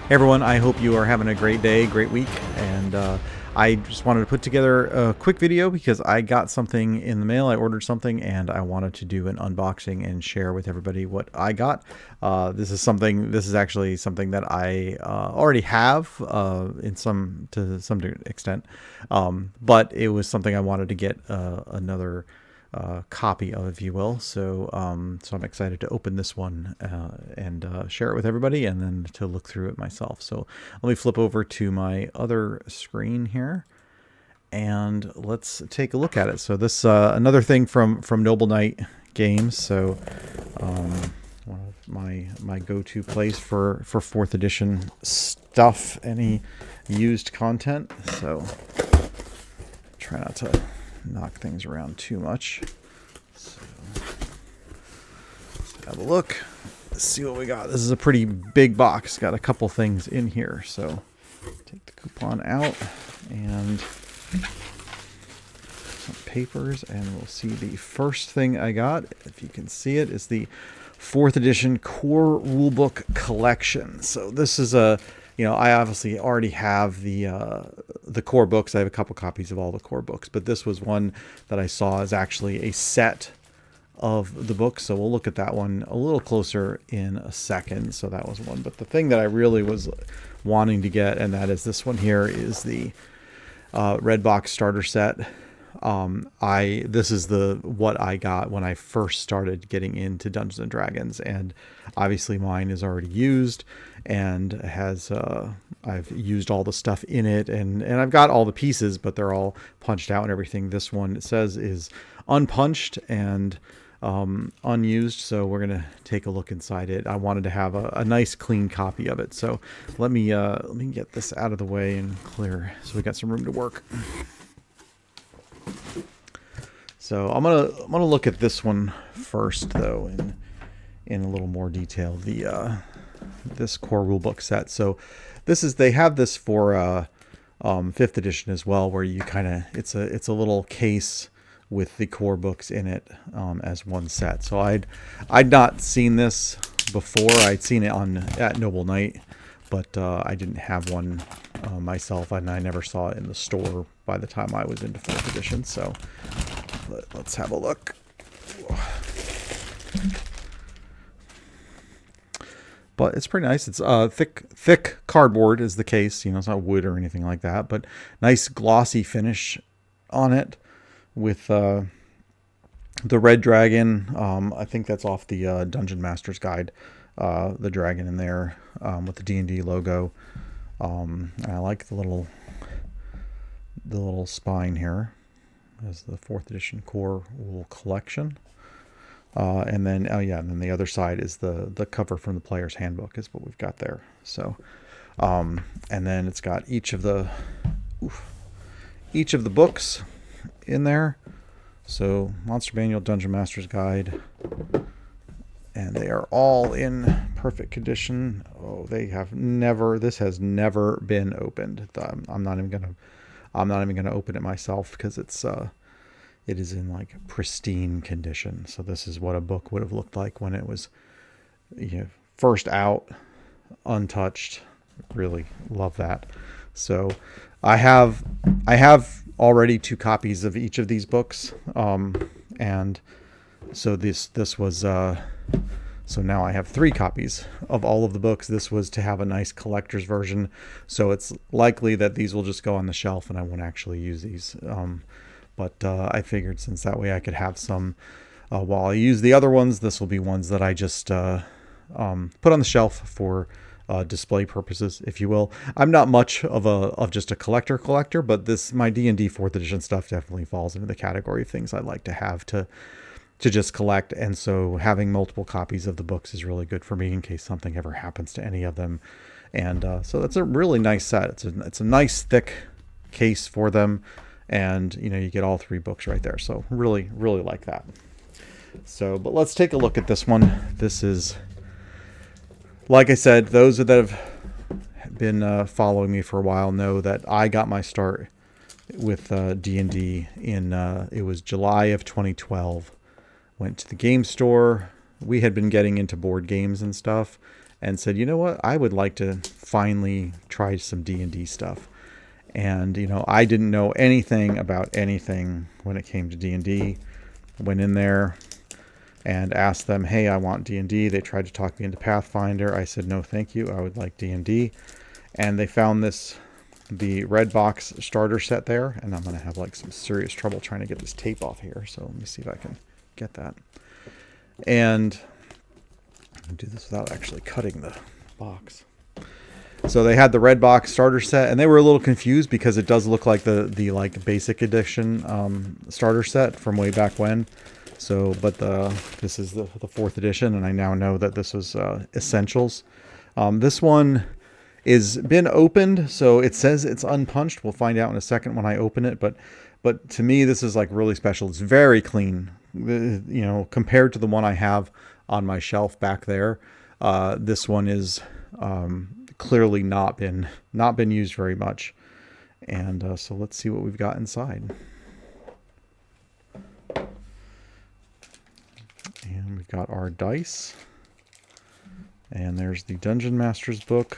Hey everyone, I hope you are having a great day, great week, and I just wanted to put together a quick video because I got something in the mail. I ordered something and I wanted to do an unboxing and share with everybody what I got. This is actually something that I already have to some extent, but it was something I wanted to get another copy of, if you will. So I'm excited to open this one and share it with everybody, and then to look through it myself. So let me flip over to my other screen here, and let's take a look at it. So this another thing from Noble Knight Games. So one of my go-to place for 4th edition stuff, any used content. So try not to knock things around too much. So let's have a look. Let's see what we got. This is a pretty big box. Got a couple things in here. So take the coupon out and some papers, and we'll see the first thing I got, if you can see it, is the 4th edition core rulebook collection. So this is I obviously already have the core books. I have a couple copies of all the core books, but this was one that I saw is actually a set of the books. So we'll look at that one a little closer in a second. So that was one. But the thing that I really was wanting to get, and that is this one here, is the red box starter set. This is what I got when I first started getting into Dungeons and Dragons, and obviously mine is already used and has I've used all the stuff in it, and I've got all the pieces, but they're all punched out and everything. This one, it says, is unpunched and unused, so we're gonna take a look inside it. I wanted to have a nice clean copy of it, so let me get this out of the way and clear, so we got some room to work. So I'm gonna look at this one first, though, in a little more detail. This core rulebook set. So they have this for 5th edition as well, where you it's a little case with the core books in it as one set. So I'd not seen this before. I'd seen it at Noble Knight, but I didn't have one myself, and I never saw it in the store by the time I was into 4th edition. So let's have a look. But it's pretty nice. It's thick cardboard is the case. It's not wood or anything like that, but nice glossy finish on it with the red dragon. I think that's off the Dungeon Master's Guide. The dragon in there with the D&D logo. I like the little spine here as the 4th edition core rule collection. And then the other side is the cover from the player's handbook is what we've got there. So, and then it's got each of the books in there. So Monster Manual, Dungeon Master's Guide, and they are all in perfect condition. Oh, this has never been opened. I'm not even gonna open it myself because it is in like pristine condition. So this is what a book would have looked like when it was first out, untouched. Really love that. So I have already 2 copies of each of these books, and so this was so now I have 3 copies of all of the books. This was to have a nice collector's version, so it's likely that these will just go on the shelf and I won't actually use these. But I figured since that way I could have some while I use the other ones. This will be ones that I just put on the shelf for display purposes, if you will. I'm not much of just a collector, but my D&D 4th edition stuff definitely falls into the category of things I like to have to just collect. And so having multiple copies of the books is really good for me in case something ever happens to any of them. And so that's a really nice set. It's a nice thick case for them. And you get all 3 books right there. So really, really like that. So, but let's take a look at this one. This is, like I said, those that have been following me for a while know that I got my start with D&D in it was July of 2012. Went to the game store. We had been getting into board games and stuff, and said, you know what, I would like to finally try some D&D stuff. And, I didn't know anything about anything when it came to D&D. Went in there and asked them, hey, I want D&D. They tried to talk me into Pathfinder. I said, no, thank you. I would like D&D. And they found the red box starter set there. And I'm going to have like some serious trouble trying to get this tape off here. So let me see if I can get that. And I'll do this without actually cutting the box. So they had the red box starter set, and they were a little confused because it does look like the like basic edition starter set from way back when. So, but this is the 4th edition, and I now know that this was Essentials. This one is been opened, so it says it's unpunched. We'll find out in a second when I open it. But to me, this is like really special. It's very clean, compared to the one I have on my shelf back there. This one is clearly not been used very much. And so let's see what we've got inside. And we've got our dice. And there's the Dungeon Master's book,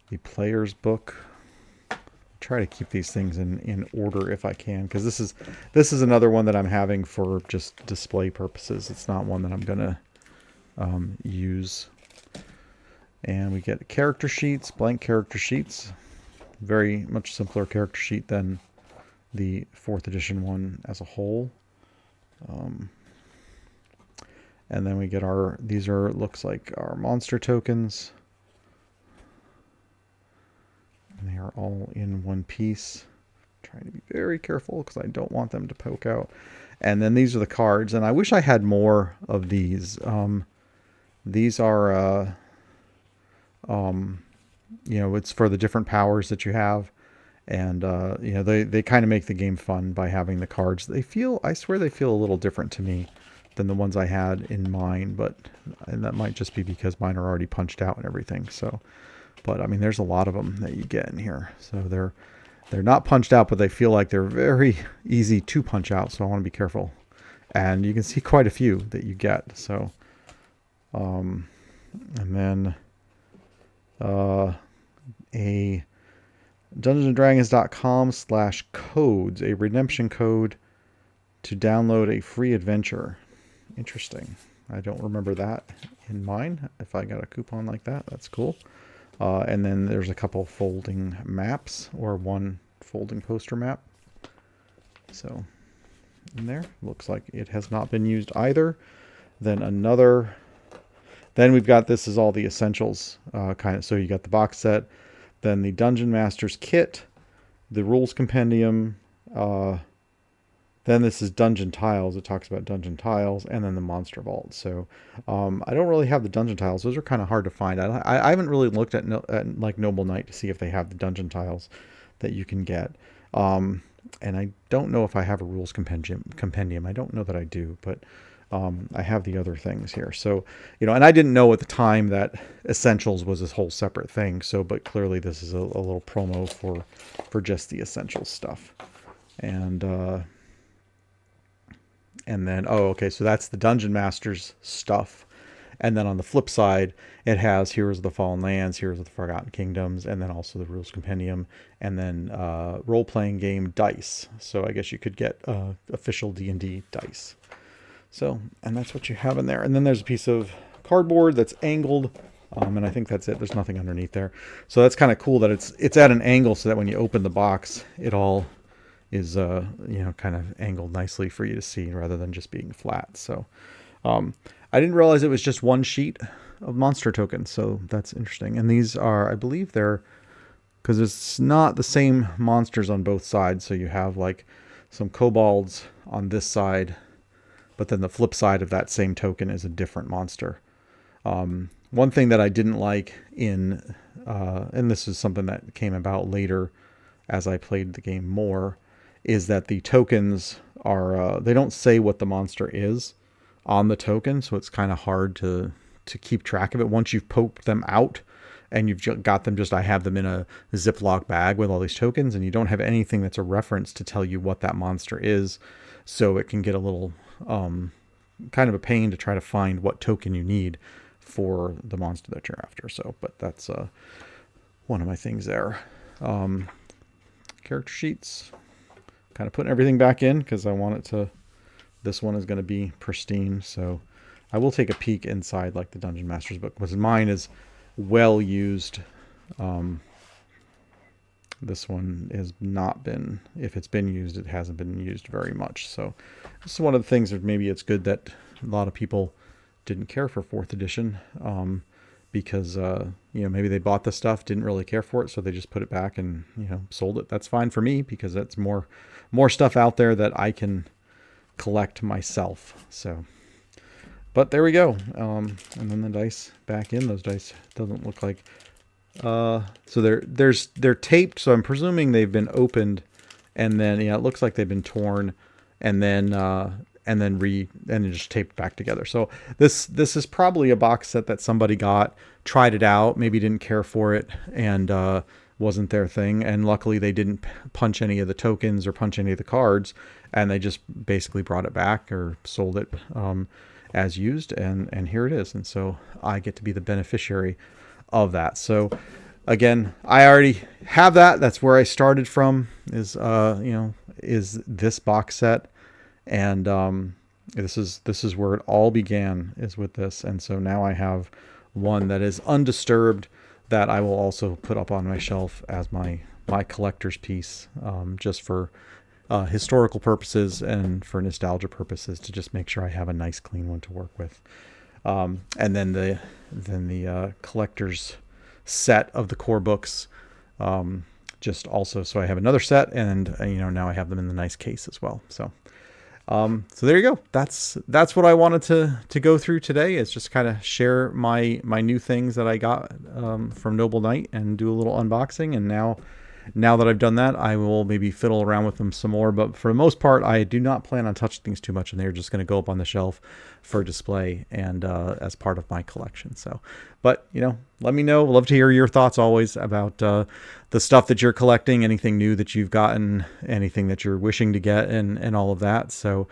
the player's book. Try to keep these things in order if I can, because this is another one that I'm having for just display purposes. It's not one that I'm gonna use. And we get character sheets, blank character sheets. Very much simpler character sheet than the 4th edition one as a whole. And then we get looks like our monster tokens. And they are all in one piece. I'm trying to be very careful because I don't want them to poke out. And then these are the cards. And I wish I had more of these. These are, it's for the different powers that you have. And, they kind of make the game fun by having the cards. I swear they feel a little different to me than the ones I had in mine. And that might just be because mine are already punched out and everything. So, but I mean, there's a lot of them that you get in here. So they're not punched out, but they feel like they're very easy to punch out. So I want to be careful. And you can see quite a few that you get. So, and then a dungeonsanddragons.com/codes, a redemption code to download a free adventure. Interesting. I don't remember that in mine. If I got a coupon like that, that's cool. And then there's a couple folding maps, or one folding poster map. So in there, looks like it has not been used either. Then we've got, this is all the essentials kind of. So you got the box set, then the Dungeon Master's kit, the rules compendium, then this is Dungeon Tiles. It talks about Dungeon Tiles, and then the Monster Vault. So I don't really have the Dungeon Tiles. Those are kind of hard to find. I haven't really looked at like Noble Knight to see if they have the Dungeon Tiles that you can get. And I don't know if I have a rules compendium. I don't know that I do, but I have the other things here. So, and I didn't know at the time that Essentials was this whole separate thing. So, but clearly this is a little promo for just the Essentials stuff. And then, so that's the Dungeon Master's stuff. And then on the flip side, it has Heroes of the Fallen Lands, Heroes of the Forgotten Kingdoms, and then also the Rules Compendium, and then role-playing game dice. So I guess you could get official D&D dice. So, and that's what you have in there. And then there's a piece of cardboard that's angled, and I think that's it. There's nothing underneath there. So that's kind of cool that it's at an angle so that when you open the box, it all is kind of angled nicely for you to see rather than just being flat. So I didn't realize it was just one sheet of monster tokens, so that's interesting. And these are, I believe because it's not the same monsters on both sides, so you have like some kobolds on this side, but then the flip side of that same token is a different monster. One thing that I didn't like and this is something that came about later as I played the game more, is that the tokens are, they don't say what the monster is on the token. So it's kind of hard to keep track of it. Once you've poked them out and you've got them I have them in a Ziploc bag with all these tokens, and you don't have anything that's a reference to tell you what that monster is. So it can get a little, kind of a pain to try to find what token you need for the monster that you're after. So, but that's one of my things there. Character sheets, kind of putting everything back in because I want it to, this one is going to be pristine. So I will take a peek inside like the Dungeon Master's book, because mine is well used. This one has not been, if it's been used, it hasn't been used very much. So this is one of the things that maybe it's good that a lot of people didn't care for 4th edition, because, maybe they bought the stuff, didn't really care for it. So they just put it back and, sold it. That's fine for me, because that's more stuff out there that I can collect myself. So, but there we go. And then the dice back in. Those dice doesn't look like, so they're taped. So I'm presuming they've been opened, and then, it looks like they've been torn, and then just taped back together. So this is probably a box set that somebody got, tried it out, maybe didn't care for it, and wasn't their thing. And luckily they didn't punch any of the tokens or punch any of the cards, and they just basically brought it back or sold it as used, and here it is. And so I get to be the beneficiary of that. So again, I already have that. That's where I started from, is this box set. And this is where it all began, is with this. And so now I have one that is undisturbed that I will also put up on my shelf as my collector's piece, just for historical purposes and for nostalgia purposes, to just make sure I have a nice clean one to work with. And then the collector's set of the core books, just also, so I have another set, and now I have them in the nice case as well. So there you go. That's what I wanted to go through today, is just kind of share my new things that I got from Noble Knight, and do a little unboxing. And now that I've done that, I will maybe fiddle around with them some more. But for the most part, I do not plan on touching things too much, and they're just going to go up on the shelf for display and as part of my collection. So, but let me know. Love to hear your thoughts always about the stuff that you're collecting, anything new that you've gotten, anything that you're wishing to get, and all of that. So,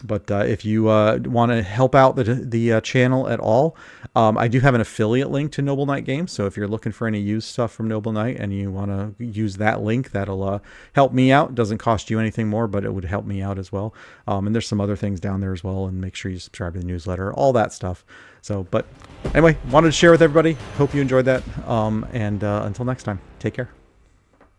but if you want to help out the channel at all, I do have an affiliate link to Noble Knight Games. So if you're looking for any used stuff from Noble Knight and you want to use that link, that'll help me out. It doesn't cost you anything more, but it would help me out as well. And there's some other things down there as well. And make sure you subscribe to the newsletter, all that stuff. So, but anyway, wanted to share with everybody. Hope you enjoyed that. And until next time, take care.